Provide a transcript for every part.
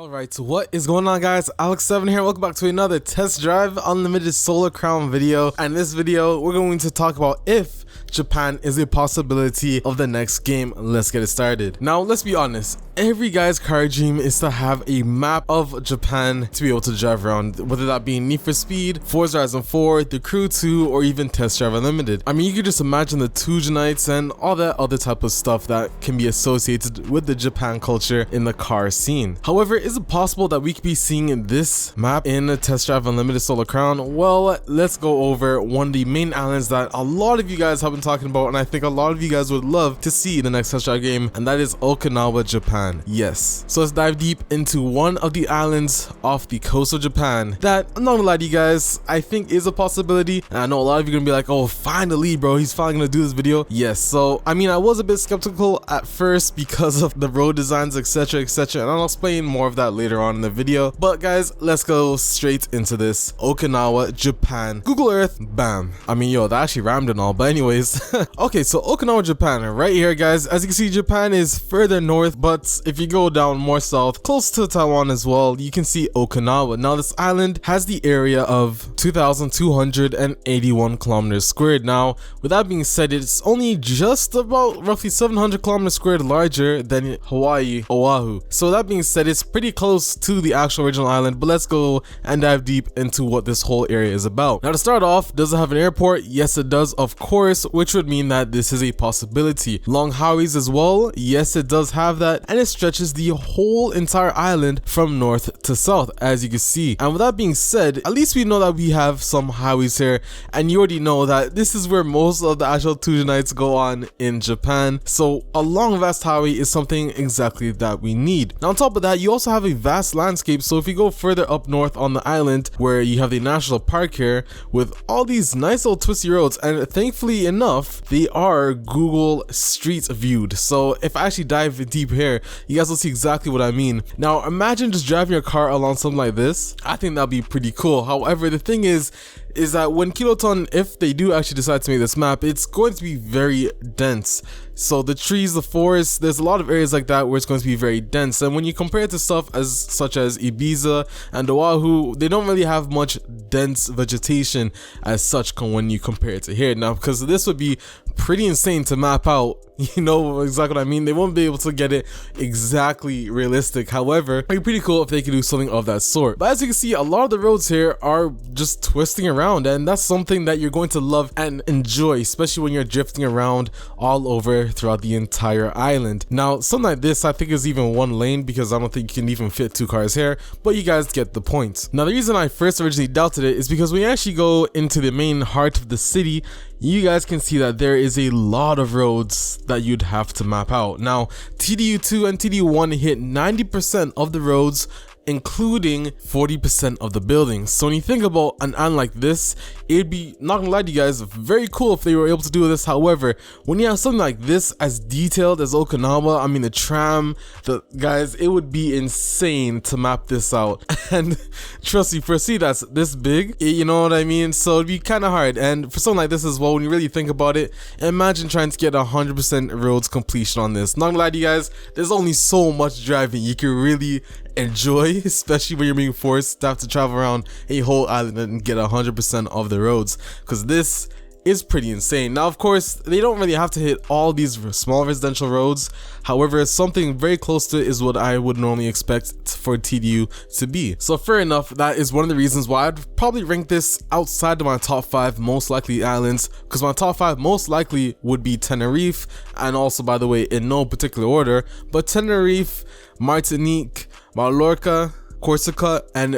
Alright, so what is going on, guys? Alex7 here. Welcome back to another test drive unlimited solar crown video. And in this video we're going to talk about if Japan is a possibility of the next game. Let's get it started. Now let's be honest, every guy's car dream is to have a map of Japan to be able to drive around, whether that be Need for Speed, Forza Horizon 4, The Crew 2, or even Test Drive Unlimited. I mean, you could just imagine the Tujanites and all that other type of stuff that can be associated with the Japan culture in the car scene. However, is it possible that we could be seeing this map in a Test Drive Unlimited Solar Crown? Well, let's go over one of the main islands that a lot of you guys have been talking about, and I think a lot of you guys would love to see in the next Test Drive game, and that is Okinawa, Japan. Yes. So let's dive deep into one of the islands off the coast of Japan that, I'm not gonna lie to you guys, I think is a possibility. And I know a lot of you are gonna be like, oh, finally, bro, he's finally gonna do this video. Yes. So, I mean, I was a bit skeptical at first because of the road designs, etc., etc., and I'll explain more of that later on in the video. But guys, let's go straight into this. Okinawa, Japan. Google Earth, bam. I mean, yo, that actually rhymed and all, but anyways. Okay, so Okinawa, Japan, right here, guys. As you can see, Japan is further north, but if you go down more south, close to Taiwan as well, you can see Okinawa. Now, this island has the area of 2,281 kilometers squared. Now, with that being said, it's only just about roughly 700 kilometers squared larger than Hawaii, Oahu. So that being said, it's pretty close to the actual original island, but let's go and dive deep into what this whole area is about. Now, to start off, does it have an airport? Yes, it does, of course, which would mean that this is a possibility. Long highways as well? Yes, it does have that, and it stretches the whole entire island from north to south, as you can see. And with that being said, at least we know that we have some highways here, and you already know that this is where most of the actual Tujanites go on in Japan. So a long vast highway is something exactly that we need. Now, on top of that, you also have a vast landscape. So if you go further up north on the island, where you have the national park here with all these nice little twisty roads, and thankfully enough, they are Google Street viewed. So if I actually dive deep here, you guys will see exactly what I mean. Now, imagine just driving your car along something like this. I think that'd be pretty cool. However, the thing is that when Kiloton, if they do actually decide to make this map, it's going to be very dense. So the trees, the forests, there's a lot of areas like that where it's going to be very dense. And when you compare it to stuff such as Ibiza and Oahu, they don't really have much dense vegetation as such when you compare it to here. Now, because this would be pretty insane to map out, you know exactly what I mean. They won't be able to get it exactly realistic. However, it'd be pretty cool if they could do something of that sort. But as you can see, a lot of the roads here are just twisting around, and that's something that you're going to love and enjoy, especially when you're drifting around all over throughout the entire island. Now, something like this, I think, is even one lane, because I don't think you can even fit two cars here, but you guys get the point. Now, the reason I first originally doubted it is because when you actually go into the main heart of the city, you guys can see that there is a lot of roads that you'd have to map out. Now, TDU 2 and TDU 1 hit 90% of the roads, including 40% of the buildings. So when you think about an island like this, it'd be, not gonna lie to you guys, very cool if they were able to do this. However, when you have something like this as detailed as Okinawa, I mean, the tram, the guys, it would be insane to map this out. And trust me, for a city that's this big, you know what I mean? So it'd be kind of hard. And for something like this as well, when you really think about it, imagine trying to get 100% roads completion on this. Not gonna lie to you guys, there's only so much driving you can really enjoy, especially when you're being forced to have to travel around a whole island and get 100% of the roads, because this is pretty insane. Now, of course, they don't really have to hit all these small residential roads. However, something very close to it is what I would normally expect for TDU to be. So fair enough, that is one of the reasons why I'd probably rank this outside of my top 5 most likely islands, because my top 5 most likely would be Tenerife, and also, by the way, in no particular order, but Tenerife, Martinique, Mallorca, Corsica, and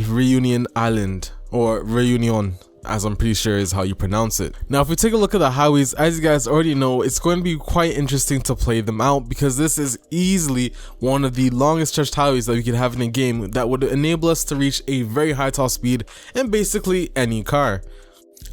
Reunion Island, or Reunion, as I'm pretty sure is how you pronounce it. Now, if we take a look at the highways, as you guys already know, it's going to be quite interesting to play them out, because this is easily one of the longest stretched highways that we could have in a game that would enable us to reach a very high top speed in basically any car.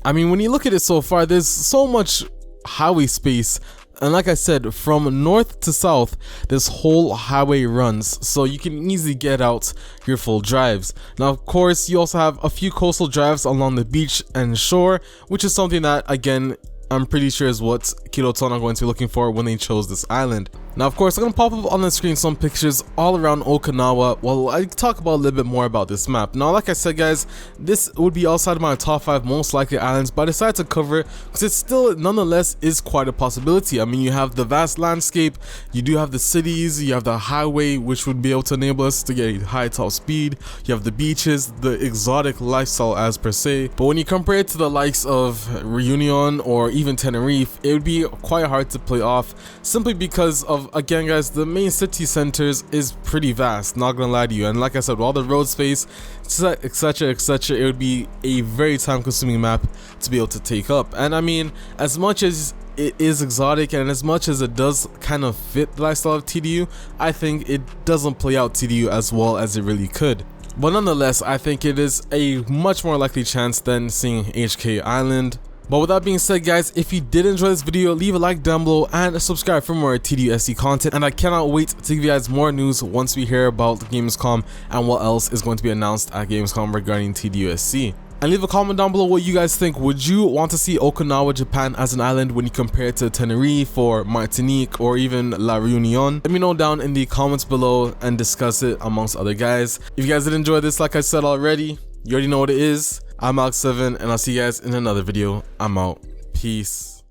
I mean, when you look at it so far, there's so much highway space. And like I said, from north to south, this whole highway runs, so you can easily get out your full drives. Now, of course, you also have a few coastal drives along the beach and shore, which is something that, again, I'm pretty sure is what Kiloton are going to be looking for when they chose this island. Now, of course, I'm gonna pop up on the screen some pictures all around Okinawa. Well, I talk about a little bit more about this map. Now, like I said, guys, this would be outside of my top 5 most likely islands, but I decided to cover it because it still, nonetheless, is quite a possibility. I mean, you have the vast landscape, you do have the cities, you have the highway, which would be able to enable us to get a high top speed. You have the beaches, the exotic lifestyle as per se. But when you compare it to the likes of Reunion or even Tenerife, it would be quite hard to play off simply because of, again guys, the main city centers is pretty vast, not gonna lie to you, and like I said, with all the road space, etc, etc, it would be a very time consuming map to be able to take up. And I mean, as much as it is exotic and as much as it does kind of fit the lifestyle of TDU, I think it doesn't play out TDU as well as it really could. But nonetheless, I think it is a much more likely chance than seeing HK Island. But with that being said, guys, if you did enjoy this video, leave a like down below and subscribe for more TDU SC content. And I cannot wait to give you guys more news once we hear about Gamescom and what else is going to be announced at Gamescom regarding TDU SC. And leave a comment down below what you guys think. Would you want to see Okinawa, Japan as an island when you compare it to Tenerife or Martinique or even La Reunion? Let me know down in the comments below and discuss it amongst other guys. If you guys did enjoy this, like I said already, you already know what it is. I'm Alex7, and I'll see you guys in another video. I'm out. Peace.